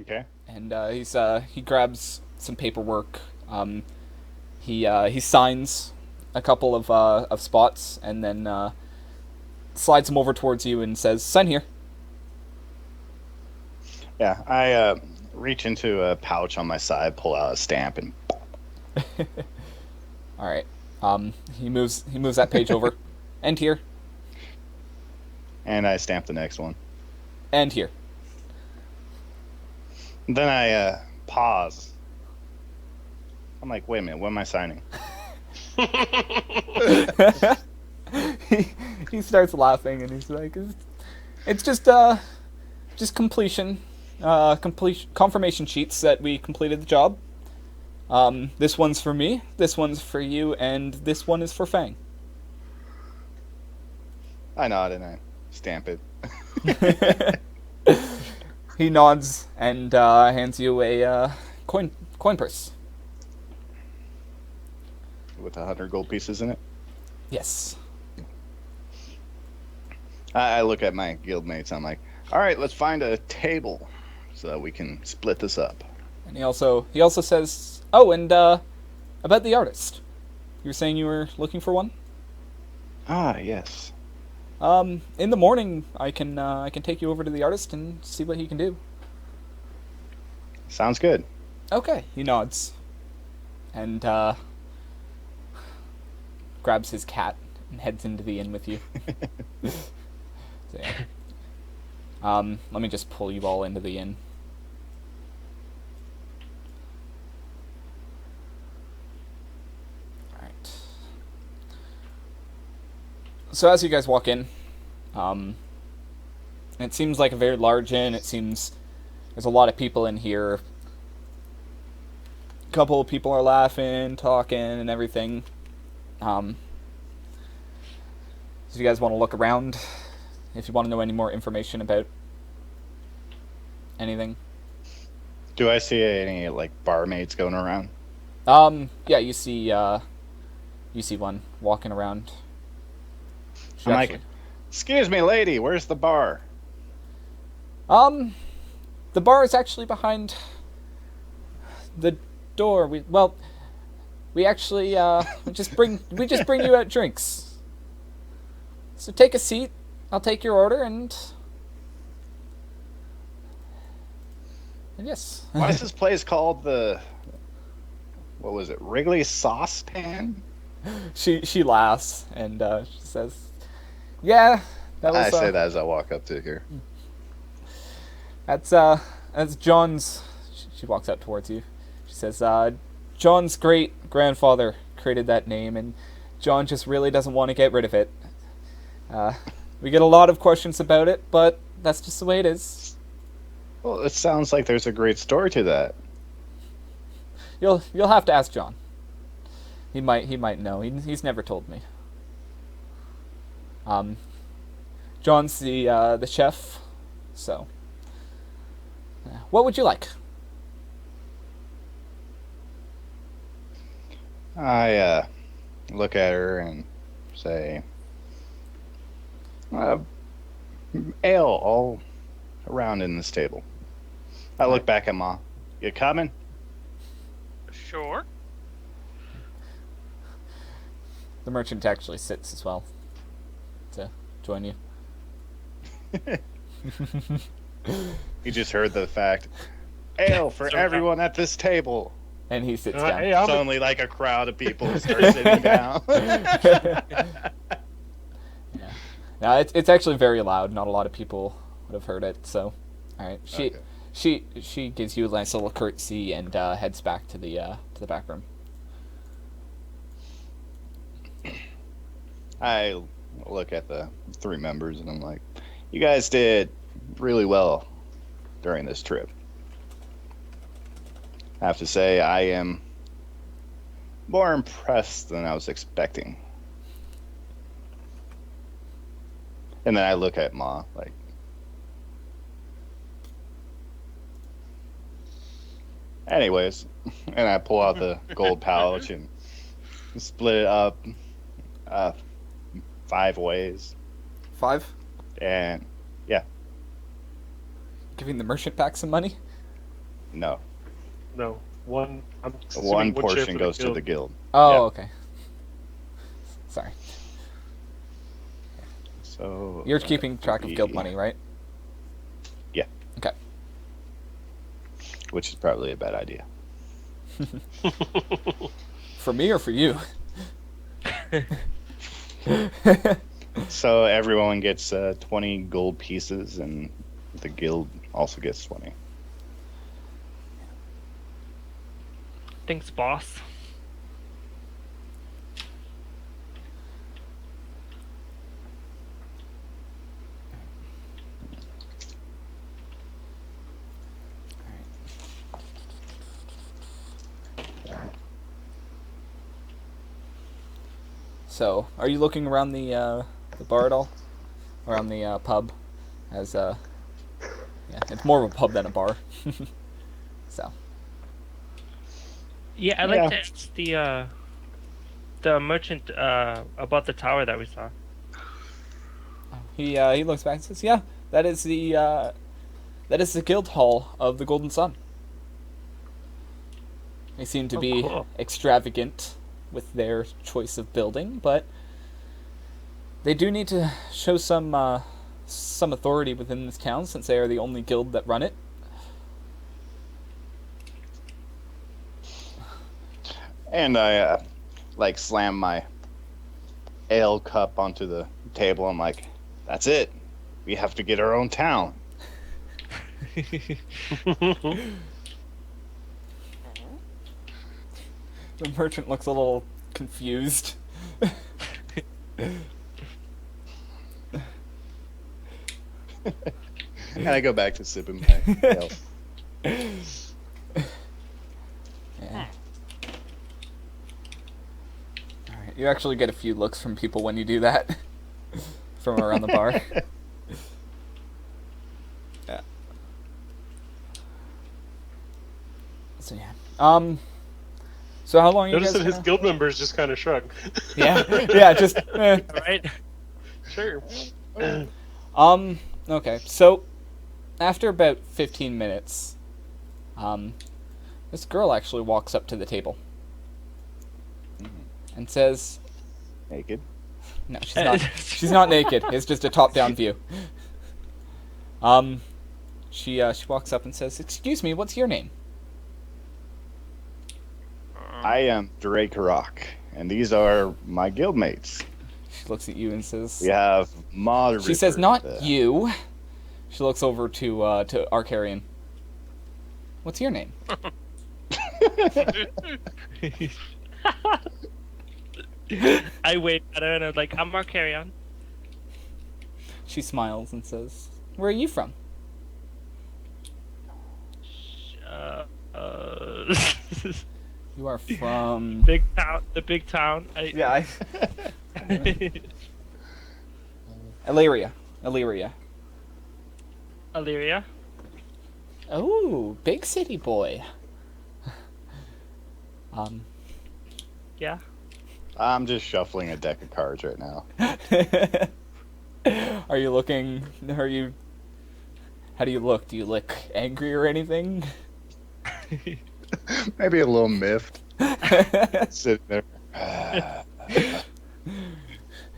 Okay. And he grabs some paperwork. He signs a couple of spots, and then slides them over towards you and says, "Sign here." Yeah, I reach into a pouch on my side, pull out a stamp, and All right. He moves that page over, and here, I stamp the next one. and here. Then I pause. I'm like, wait a minute, what am I signing? he he starts laughing, and he's like, "It's just completion, complete confirmation sheets that we completed the job. This one's for me, this one's for you, and this one is for Fang." I nod and I stamp it He nods and hands you a coin purse. with 100 gold pieces in it. Yes. I look at my guildmates. I'm like, all right, let's find a table so that we can split this up. And he also says, "Oh, and about the artist. You were saying you were looking for one. Ah, yes. In the morning, I can take you over to the artist and see what he can do." Sounds good. Okay. He nods and grabs his cat and heads into the inn with you. So, yeah. Let me just pull you all into the inn. All right. So as you guys walk in, it seems like a very large inn. It seems there's a lot of people in here. A couple of people are laughing, talking, and everything. Um, so you guys want to look around if you want to know any more information about anything. Do I see any like barmaids going around? Yeah, you see one walking around. She I'm actually, like, excuse me, lady, where's the bar? um, the bar is actually behind the door. We actually we just bring you out drinks. So take a seat. I'll take your order and yes. Why is this place called the what was it? Wrigley Saucepan? She laughs and she says, "Yeah, that I was say that as I walk up to here. that's John's." She walks up towards you. She says, "John's great grandfather created that name, and John just really doesn't want to get rid of it. Uh, we get a lot of questions about it, but that's just the way it is. Well, it sounds like there's a great story to that. You'll have to ask John. He might know. He's never told me. Um, John's the chef, so what would you like?" I look at her and say, uh, ale all around in this table. I look back at Ma. You coming? Sure. The merchant actually sits as well to join you. You just heard the fact. Ale for So, everyone at this table. And he sits down. hey, I'm Suddenly, like a crowd of people start sitting down. Yeah. Now it's actually very loud. Not a lot of people would have heard it. So, all right. Okay. She gives you a nice little curtsy and heads back to the back room. I look at the three members and I'm like, you guys did really well during this trip. I have to say, I am more impressed than I was expecting. And then I look at Ma, like, anyways, and I pull out the gold pouch and split it up uh, 5 ways. 5. And yeah, Giving the merchant back some money. No, No, one. I'm assuming one share portion for the goes to guild. the guild. Oh, Yeah. okay. Sorry. So You're that keeping track would of guild be- money, right? Yeah. Okay. Which is probably a bad idea. For me or for you? So everyone gets 20 gold pieces, and the guild also gets 20. Thanks, boss. So, are you looking around the bar at all? Around the pub? As, yeah, it's more of a pub than a bar. So. Yeah, I'd like Yeah. to ask the merchant about the tower that we saw. He looks back and says, "Yeah, that is the guild hall of the Golden Sun. They seem to Oh, be cool. extravagant with their choice of building, but they do need to show some authority within this town since they are the only guild that run it." And I like slam my ale cup onto the table. I'm like, that's it. We have to get our own town. The merchant looks a little confused. And I go back to sipping my ale. Yeah. Alright, you actually get a few looks from people when you do that. From around the bar. Yeah. So yeah. So how long are you Notice guys that his gonna... guild members just kind of shrug. Yeah, just Right? Sure. Okay. So after about 15 minutes, this girl actually walks up to the table and says, Naked. "No, she's not. She's not naked. It's just a top-down view." She walks up and says, "Excuse me, what's your name?" I am Drake Rock, and these are my guildmates. She looks at you and says, We have Mod. She says, River, "Not the- you." She looks over to Arcarian. "What's your name?" I wave at her and I'm like, I'm Mark Carrion. She smiles and says, "Where are you from?" Uh, "You are from..." big town. The big town. Yeah, Illyria. Illyria. Illyria. Oh, big city boy. Yeah. I'm just shuffling a deck of cards right now. Are you looking... Are you... How do you look? Do you look angry or anything? Maybe a little miffed. Sitting there.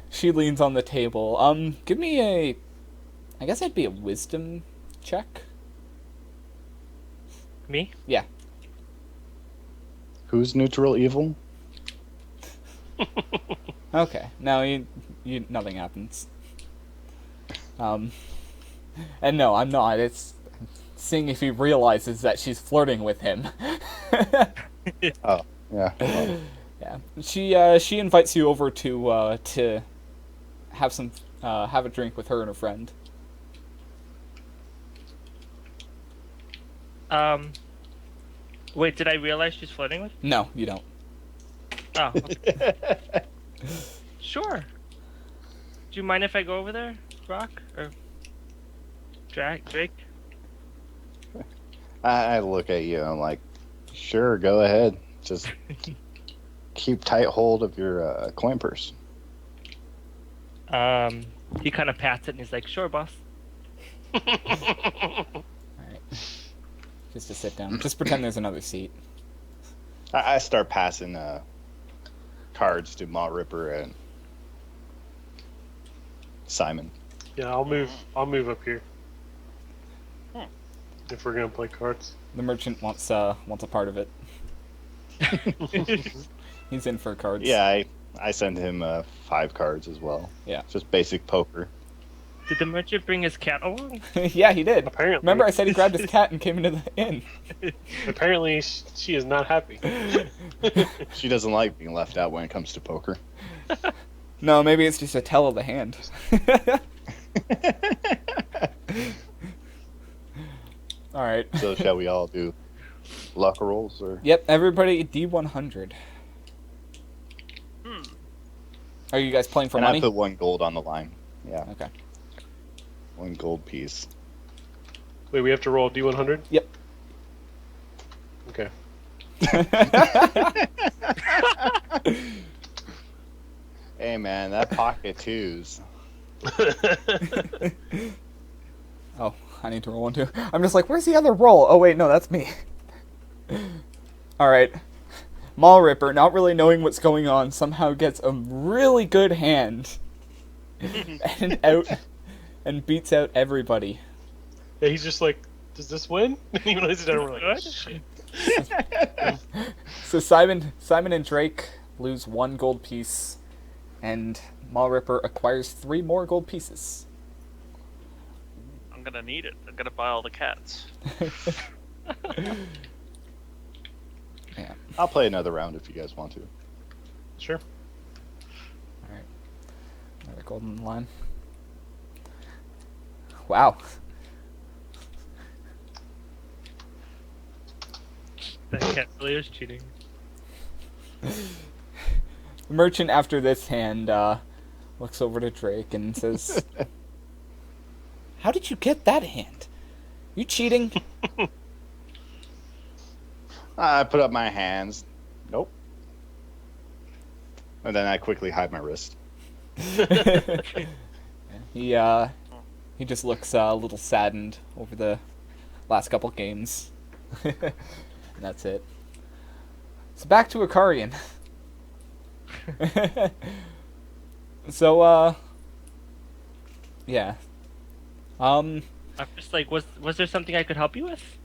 She leans on the table. Give me a... I guess that'd be a wisdom check. Me? Yeah. Who's neutral evil? Okay. No, you nothing happens. And no, I'm not. It's seeing if he realizes that she's flirting with him. Oh, yeah. Well, Yeah. She invites you over to have a drink with her and her friend. Wait, did I realize she's flirting with? No, you don't. Oh, okay. Sure. Do you mind if I go over there, Rock? Or Drake? I look at you and I'm like, sure, go ahead. Just keep tight hold of your coin purse. He kind of pats it and he's like, sure, boss. Alright. Just to sit down. Just pretend there's another seat. I start passing cards to Maw Ripper and Simon. Yeah, I'll move up here. If we're gonna play cards. The merchant wants a part of it. He's in for cards. Yeah, I send him 5 cards as well. Yeah. Just basic poker. Did the merchant bring his cat along? Yeah, he did. Apparently. Remember I said he grabbed his cat and came into the inn. Apparently, she is not happy. She doesn't like being left out when it comes to poker. No, maybe it's just a tell of the hand. Alright. So shall we all do luck rolls or? Yep, everybody D100. Are you guys playing for And money? I put 1 gold on the line. Yeah, Okay. 1 gold piece. Wait, we have to roll D100? Yep. Okay. Hey man, that pocket twos. Oh, I need to roll one too. I'm just like, where's the other roll? Oh wait, no, that's me. Alright. Maw Ripper, not really knowing what's going on, somehow gets a really good hand. and beats out everybody. Yeah, he's just like, does this win? And he realizes it down, we're like, shit. So Simon and Drake lose 1 gold piece, and Maw Ripper acquires 3 more gold pieces. I'm gonna need it. I'm gonna buy all the cats. Yeah. I'll play another round if you guys want to. Sure. Alright. Another golden line. Wow. That cat really is cheating. The merchant, after this hand, looks over to Drake and says, "How did you get that hand? You cheating?" I put up my hands. Nope. And then I quickly hide my wrist. He just looks a little saddened over the last couple games. And that's it. So back to Akarian. So, yeah. I'm just like, was there something I could help you with?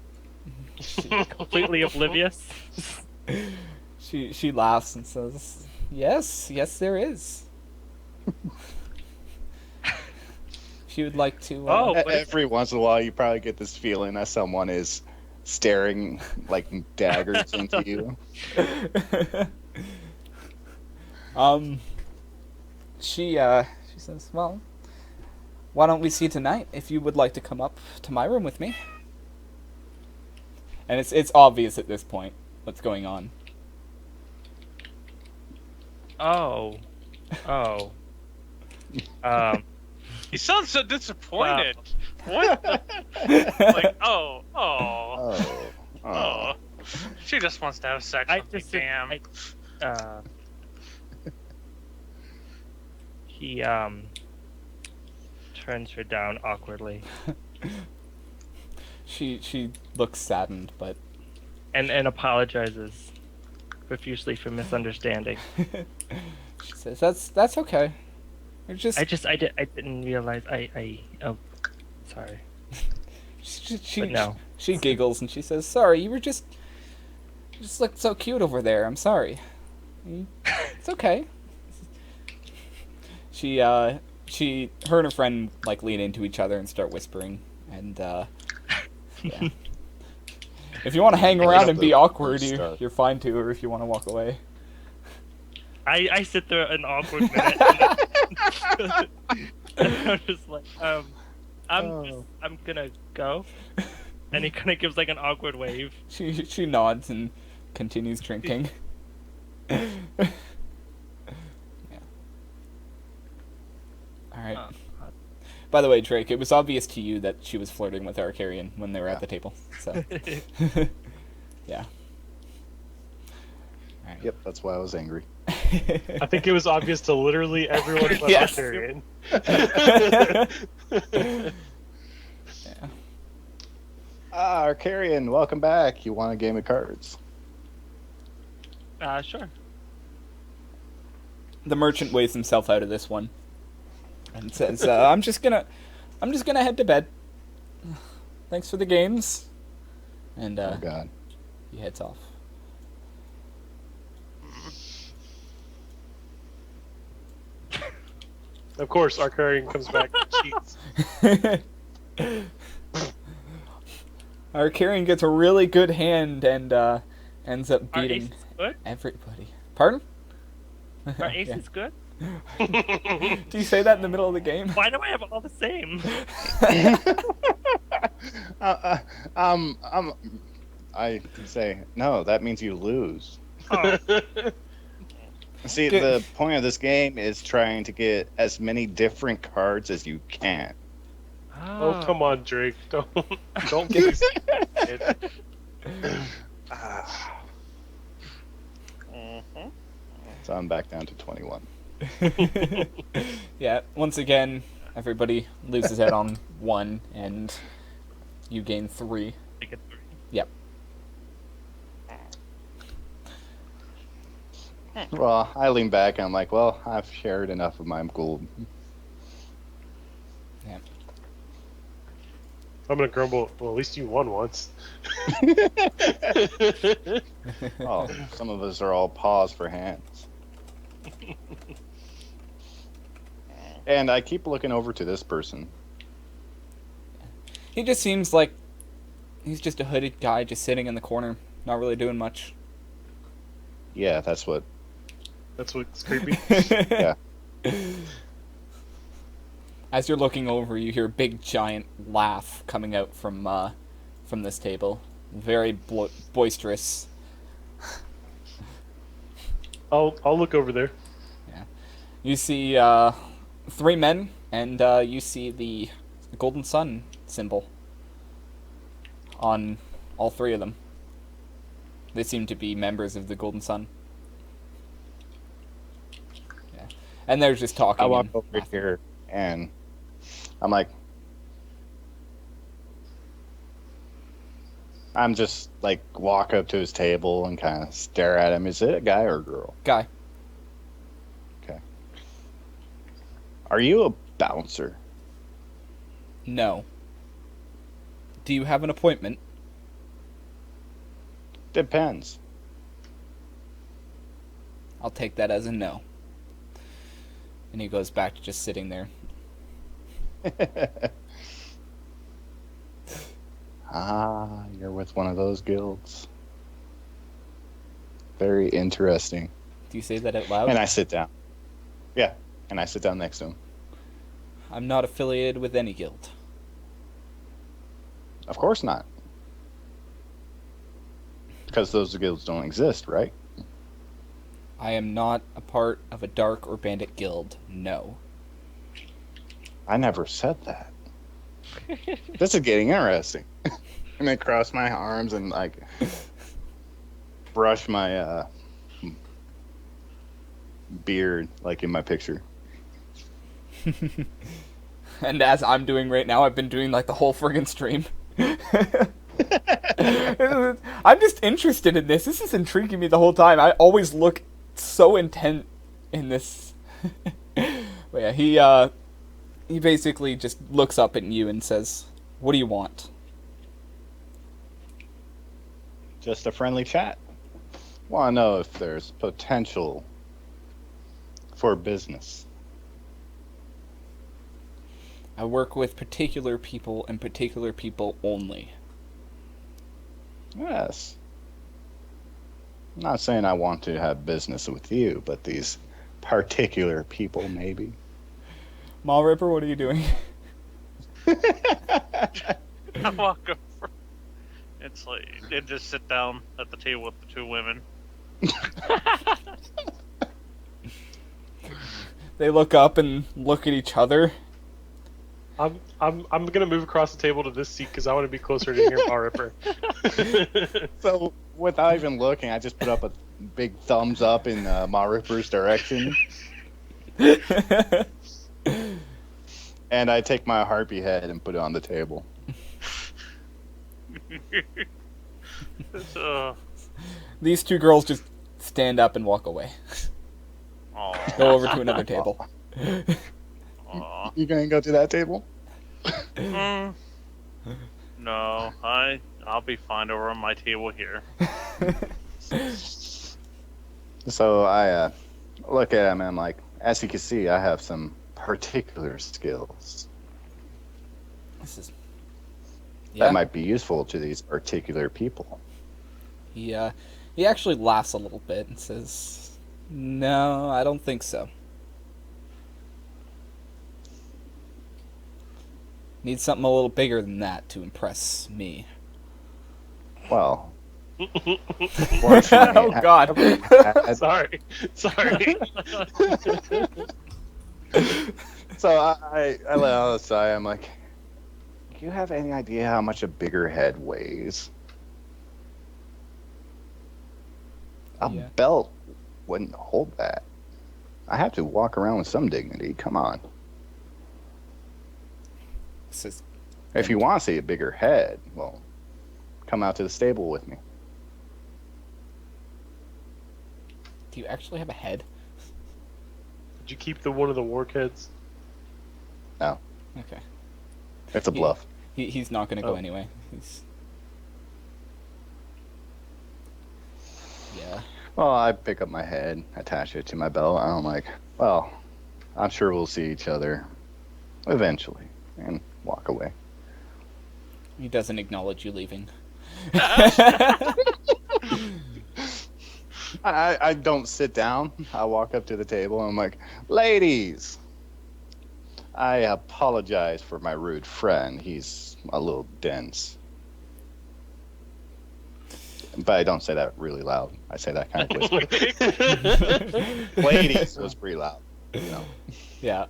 Completely oblivious. She laughs and says, yes, there is. She would like to... Oh. But Every once in a while, you probably get this feeling that someone is staring like daggers into you. She says, well, why don't we see tonight if you would like to come up to my room with me? And it's obvious at this point what's going on. Oh. You sound so disappointed. Wow. What? Like, oh. Oh. She just wants to have sex with me, damn. He turns her down awkwardly She looks saddened, but and apologizes profusely for misunderstanding. she says that's okay. You're just I didn't realize oh, sorry. But no. She giggles and she says, "Sorry, you just looked so cute over there. I'm sorry. It's okay." Her and her friend like lean into each other and start whispering, and yeah. If you want to hang around and be awkward, you're fine to, or if you want to walk away. I sit there an awkward minute. And I'm just like, I'm gonna go. And he kind of gives like an awkward wave. She nods and continues drinking. Yeah. All right. By the way, Drake, it was obvious to you that she was flirting with Arcarian when they were at the table. So, yeah. All right. Yep, that's why I was angry. I think it was obvious to literally everyone but Yes. Arcarian. Yeah. Arcarian, welcome back. You want a game of cards? Sure. The merchant weighs himself out of this one and says, I'm just gonna head to bed. Thanks for the games. And Oh God. he heads off. Of course, Arcarian comes back and cheats. Arcarian gets a really good hand and ends up Our ace beating is good? everybody. Pardon? Our ace Yeah. is good? Do you say that in the middle of the game? Why do I have all the same? I say no. That means you lose. Oh, See, Good. the point of this game is trying to get as many different cards as you can. Oh, come on, Drake. Don't be stupid. So I'm back down to 21. Yeah, once again, everybody loses out on 1, and you gain 3. Make it 3. Yep. Well, I lean back and I'm like, well, I've shared enough of my gold. Yeah. I'm gonna grumble. Well, at least you won once. Oh, some of us are all paws for hands. And I keep looking over to this person. He just seems like he's just a hooded guy just sitting in the corner, not really doing much. Yeah, that's what. That's what's creepy. Yeah. As you're looking over, you hear a big giant laugh coming out from this table. Very boisterous. I'll look over there. Yeah. You see 3 men, and you see the golden sun symbol on all 3 of them. They seem to be members of the Golden Sun. Yeah. And they're just talking. I walk and over laughing. here and I'm like, I'm just like walk up to his table and kind of stare at him. Is it a guy or a girl? Guy. Are you a bouncer? No. Do you have an appointment? Depends. I'll take that as a no. And he goes back to just sitting there. Ah, you're with one of those guilds. Very interesting. Do you say that out loud? And I sit down. Yeah, and I sit down next to him. I'm not affiliated with any guild. Of course not. Because those guilds don't exist, right? I am not a part of a dark or bandit guild. No. I never said that. This is getting interesting. And I cross my arms and like brush my beard like in my picture. And as I'm doing right now, I've been doing like the whole friggin' stream. I'm just interested in this. This is intriguing me the whole time. I always look so intent in this. But yeah, he basically just looks up at you and says, "What do you want?" Just a friendly chat. Want to know if there's potential for business. I work with particular people and particular people only. Yes. I'm not saying I want to have business with you, but these particular people, maybe. Mall Ripper, what are you doing? I walk over. It's like they just sit down at the table with the 2 women. They look up and look at each other. I'm gonna move across the table to this seat because I want to be closer to your bar ripper. So, without even looking, I just put up a big thumbs up in Ma Ripper's direction. And I take my harpy head and put it on the table. So, These two girls just stand up and walk away. aw, Go over to another table. aw. You gonna go to that table? Mm, no, I'll be fine over on my table here. So I look at him and I'm like, as you can see, I have some particular skills This is. that Yeah. might be useful to these particular people. He actually laughs a little bit and says, "No, I don't think so. Need something a little bigger than that to impress me." Well, fortunately, Oh God. Sorry. So I let out a sigh. I'm like, do you have any idea how much a bigger head weighs? A Yeah. belt wouldn't hold that. I have to walk around with some dignity. Come on. Says, If you want to see a bigger head, well, come out to the stable with me. "Do you actually have a head?" Did you keep one of the warg heads? Okay. It's a bluff. He's not gonna go Oh. anyway. He's. Yeah. Well, I pick up my head, attach it to my belt, and I'm like, well, I'm sure we'll see each other eventually, and walk away. He doesn't acknowledge you leaving. I don't sit down. I walk up to the table and I'm like, ladies, I apologize for my rude friend. He's a little dense. But I don't say that really loud. I say that kind of whisper. Ladies was pretty loud. You know. Yeah.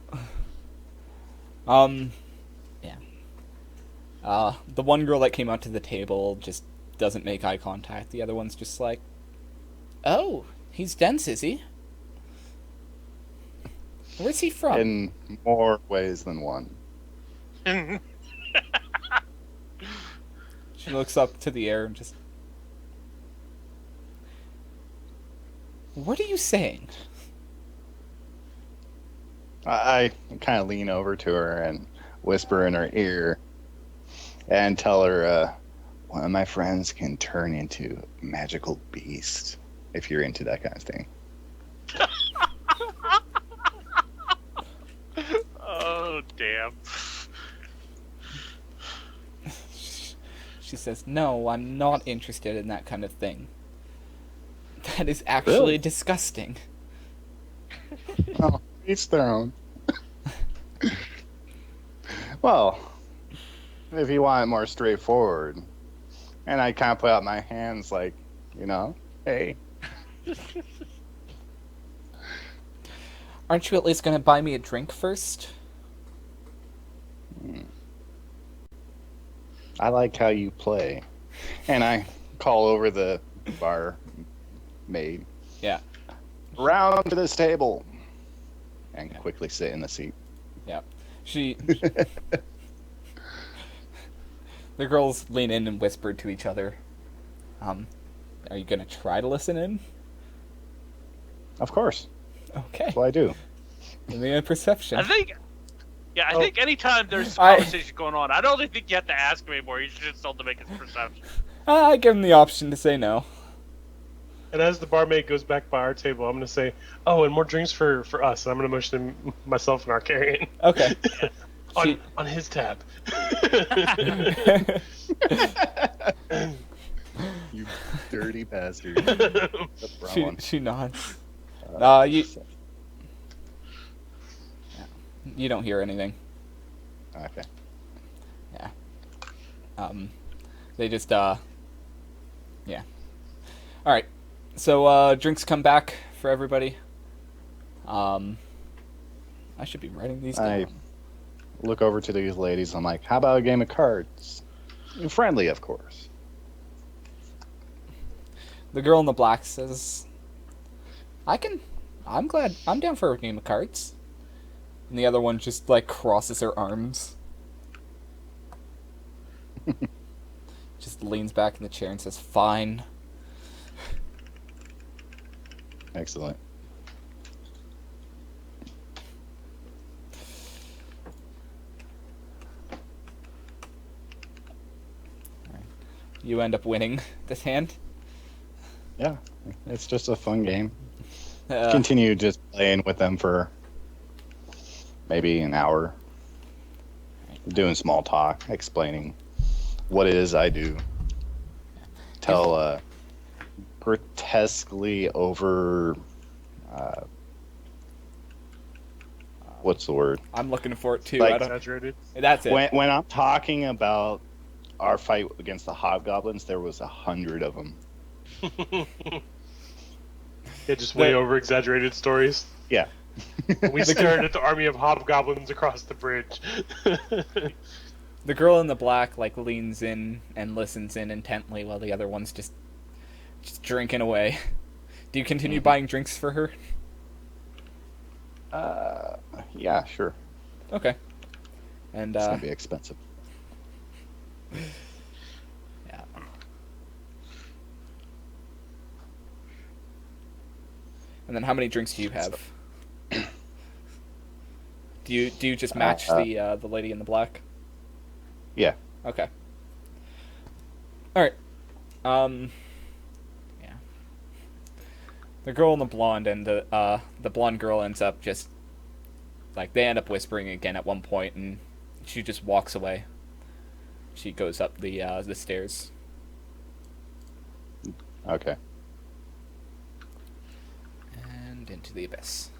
Yeah. The one girl that came out to the table just doesn't make eye contact. The other one's just like, "Oh, he's dense, is he? Where's he from?" In more ways than one. She looks up to the air and just, "What are you saying?" I kind of lean over to her and whisper in her ear and tell her one of my friends can turn into a magical beast if you're into that kind of thing. Oh, damn. She says, "No, I'm not interested in that kind of thing. That is actually Really? disgusting." Oh, each their own. Well, if you want it more straightforward, and I kind of put out my hands like, you know, hey. "Aren't you at least going to buy me a drink first?" I like how you play. And I call over the bar maid. Yeah. Round to this table. And quickly sit in the seat. Yeah. The girls lean in and whisper to each other, "Are you going to try to listen in?" Of course. Okay. That's what I do. Give me a perception. I think anytime there's a I- conversation going on, I don't even think you have to ask him anymore. You should just tell him to make his perception. I give him the option to say no. And as the barmaid goes back by our table, I'm going to say, "Oh, and more drinks for us." And I'm going to motion myself and our carrying Okay. on his tab. You dirty bastard. The brown one. She nods. You don't hear anything. Okay. They just yeah. All right. So drinks come back for everybody. I should be writing these I down. look over to these ladies. I'm like, how about a game of cards? Friendly, of course. The girl in the black says, I'm glad. I'm down for a game of cards." And the other one just, like, crosses her arms. just leans back in the chair and says, "Fine." Excellent. You end up winning this hand. Yeah, it's just a fun game. Uh, Continue just playing with them for maybe an hour, doing small talk, explaining what it is I do. Tell grotesquely over what's the word? I'm looking for it too. Like I don't, Exaggerated. that's it. When I'm talking about our fight against the hobgoblins, there was 100 of them. Yeah, just way over exaggerated stories. Yeah. We stared at the army of hobgoblins across the bridge. The girl in the black like leans in and listens in intently while the other one's just drinking away. Do you continue buying drinks for her? Yeah, sure. Okay. And It's gonna be expensive. yeah. And then how many drinks do you have? Do you just match the lady in the black? Yeah. Okay. All right. Yeah. The girl in the blonde and the blonde girl ends up just like they end up whispering again at one point, and she just walks away. She goes up the stairs. Okay. And into the abyss.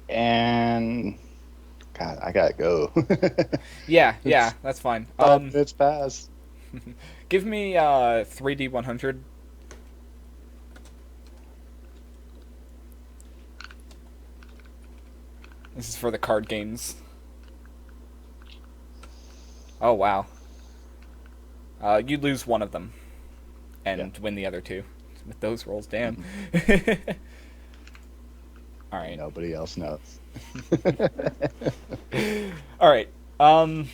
And God, I gotta go. Yeah, that's fine. 5 minutes past. Give me 3D100. This is for the card games. Oh wow. You lose one of them, and win the other two. With those rolls, damn. All right. Nobody else knows. All right. So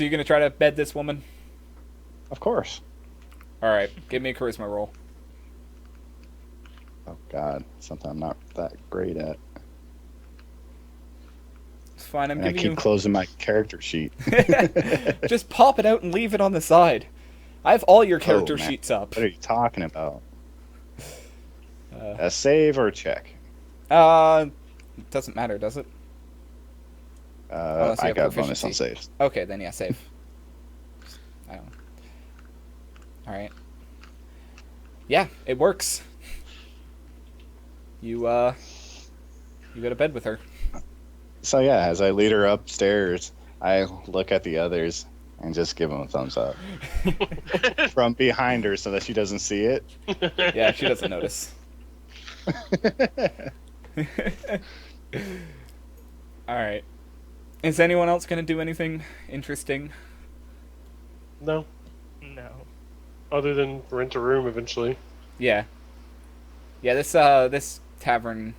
you're gonna try to bed this woman? Of course. All right. Give me a charisma roll. Oh God, something I'm not that great at. It's fine. I'm And I giving keep you. closing my character sheet. Just pop it out and leave it on the side. I have all your character man. sheets up. What are you talking about? A save or a check? Doesn't matter, does it? Unless you I have got a bonus proficiency. on saves. Okay, then yeah, save. I don't know. Alright. Yeah, it works. You go to bed with her. So yeah, as I lead her upstairs, I look at the others and just give them a thumbs up from behind her so that she doesn't see it. Yeah, she doesn't notice. Alright. Is anyone else going to do anything interesting? No, No. other than rent a room eventually. Yeah. Yeah, this tavern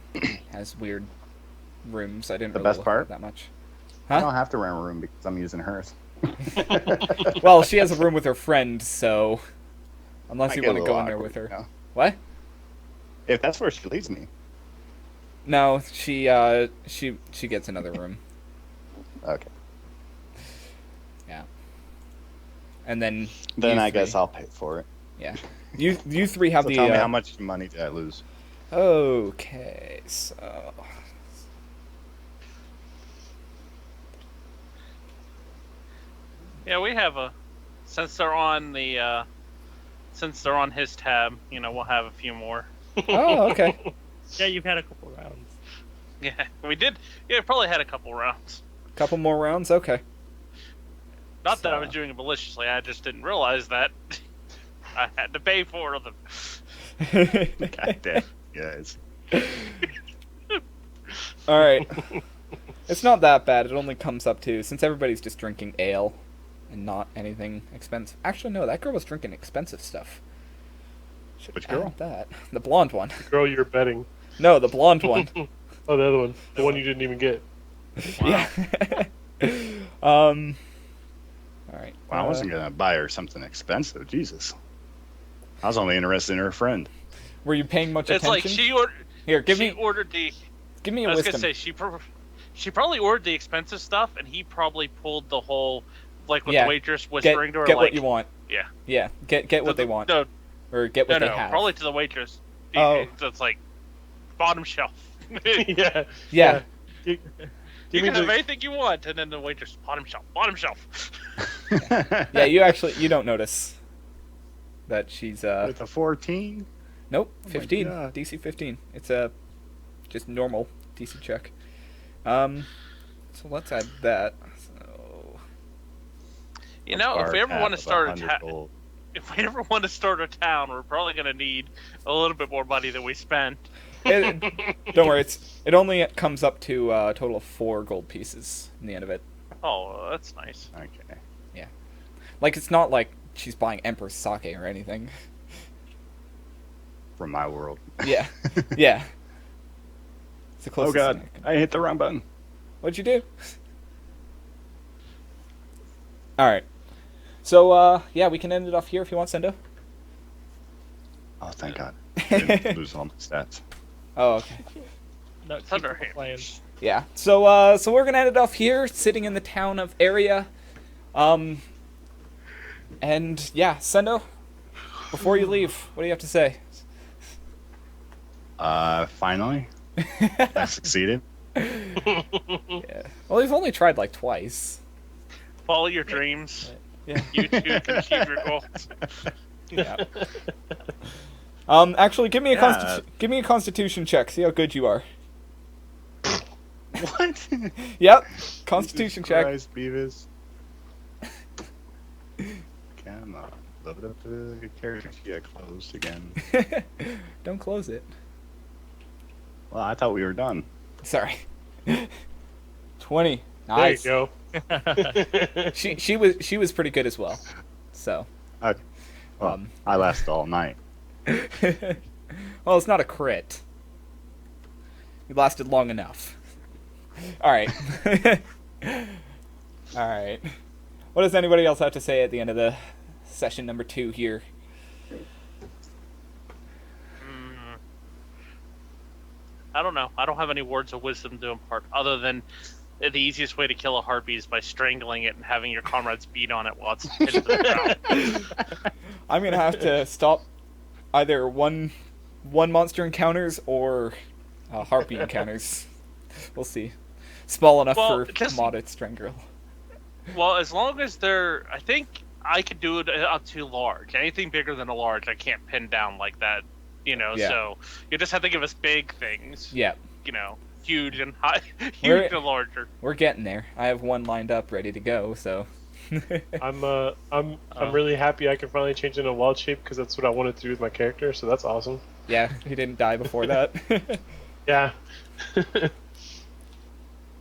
has weird rooms. I didn't The really best look part? at it that much. I Huh? don't have to rent a room because I'm using hers. Well, she has a room with her friend, so unless Might you get a want to go little in there awkward, with her. you know? What? If that's where she leads me. No, she gets another room. Okay. Yeah. And then Then you I guess three- I'll pay for it. Yeah. You three have So the tell me how much money did I lose? Okay, so Yeah, we have since they're on his tab, we'll have a few more. oh, okay. Yeah, you've had a couple rounds. Yeah, we did. Yeah, probably had a couple rounds. Couple more rounds. Okay. Not that I So- was doing it maliciously. I just didn't realize that I had to pay for them. God damn. Yes. All right. It's not that bad. It only comes up to, since everybody's just drinking ale and not anything expensive. Actually, no, that girl was drinking expensive stuff. Which girl? Add that. The blonde one. Girl, you're betting. No, the blonde one. Oh, the other one. The one you didn't even get. Yeah. All right. Well, I wasn't gonna buy her something expensive. Jesus. I was only interested in her friend. Were you paying much It's attention? like she ordered. Here, give she me ordered the. a I was wisdom. gonna say she probably ordered the expensive stuff, and he probably pulled the whole like with Yeah. the waitress whispering to her get like, what you want. yeah, Yeah, get what they want, No, or get what no, they no, have. probably to the waitress. Oh. That's like bottom shelf. Yeah. Yeah. You You mean can have the, anything you want, and then the waitress, bottom shelf, bottom shelf. Yeah, you don't notice that she's With a 14? nope, my 15, God. DC 15. It's a just normal DC check. So let's add that. So You know, if Bar we ever tab want to of start 100 gold. if we ever want to start a town, we're probably gonna need a little bit more money than we spent. don't worry, it only comes up to a total of 4 gold pieces in the end of it. Oh, that's nice. Okay. Like it's not like she's buying Empress sake or anything. From my world. Yeah, yeah. It's the Oh closest god, thing I can- I hit the wrong button. What'd you do? All right. So yeah, we can end it off here if you want, Sendo. Oh, thank god. I didn't lose all my stats. Oh, okay. No, It's under keep him. playing. Yeah. So we're gonna end it off here, sitting in the town of Area. And yeah, Sendo, before you leave, what do you have to say? Finally, I succeeded. Yeah. Well, we've only tried like twice. Follow your dreams. Yeah. You too can achieve your goals. Yeah. Actually, give me a Yeah. give me a Constitution check. See how good you are. What? Yep. Constitution Jesus check. Christ, Beavis. Come on. Love it up to the character sheet closed again. Don't close it. Well, I thought we were done. Sorry. 20. there Nice. you go. She was pretty good as well. So. Well, I lasted all night. Well, it's not a crit. It lasted long enough. All right. All right. What does anybody else have to say at the end of the session number 2 here? I don't know. I don't have any words of wisdom to impart other than the easiest way to kill a heartbeat is by strangling it and having your comrades beat on it while it's pinned to the ground. I'm gonna have to stop either one monster encounters or harpy encounters. We'll see. Small enough Well, for just- modded strangle. Well, as long as they're, I think I could do it up to large. Anything bigger than a large, I can't pin down like that. You know, Yeah. so you just have to give us big things. Yeah, You know, huge and high, We're- huge and larger. we're getting there. I have one lined up, ready to go. So. I'm really happy I can finally change into a wild shape because that's what I wanted to do with my character. So that's awesome. Yeah, he didn't die before that. Yeah.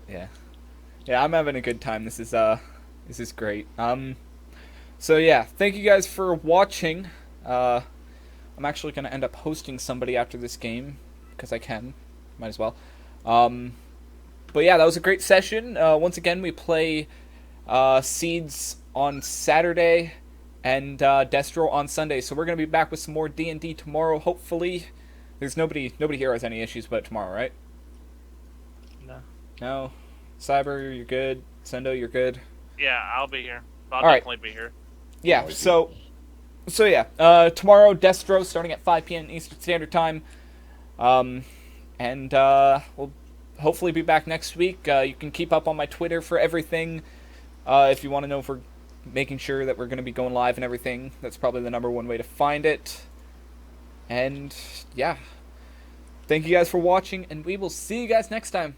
Yeah. Yeah, I'm having a good time. This is great. So yeah, thank you guys for watching. I'm actually going to end up hosting somebody after this game because I can. Might as well. But yeah, that was a great session. Once again, we play Seeds on Saturday and Destro on Sunday. So we're going to be back with some more D&D tomorrow, hopefully. There's nobody here has any issues but tomorrow, right? No. No? Cyber, you're good. Sendo, you're good. Yeah, I'll be here. I'll All right. definitely be here. Yeah, so yeah, tomorrow, Destro, starting at 5 p.m. Eastern Standard Time. And we'll hopefully be back next week. You can keep up on my Twitter for everything. If you want to know if we're making sure that we're going to be going live and everything, that's probably the number one way to find it. And yeah, thank you guys for watching, and we will see you guys next time.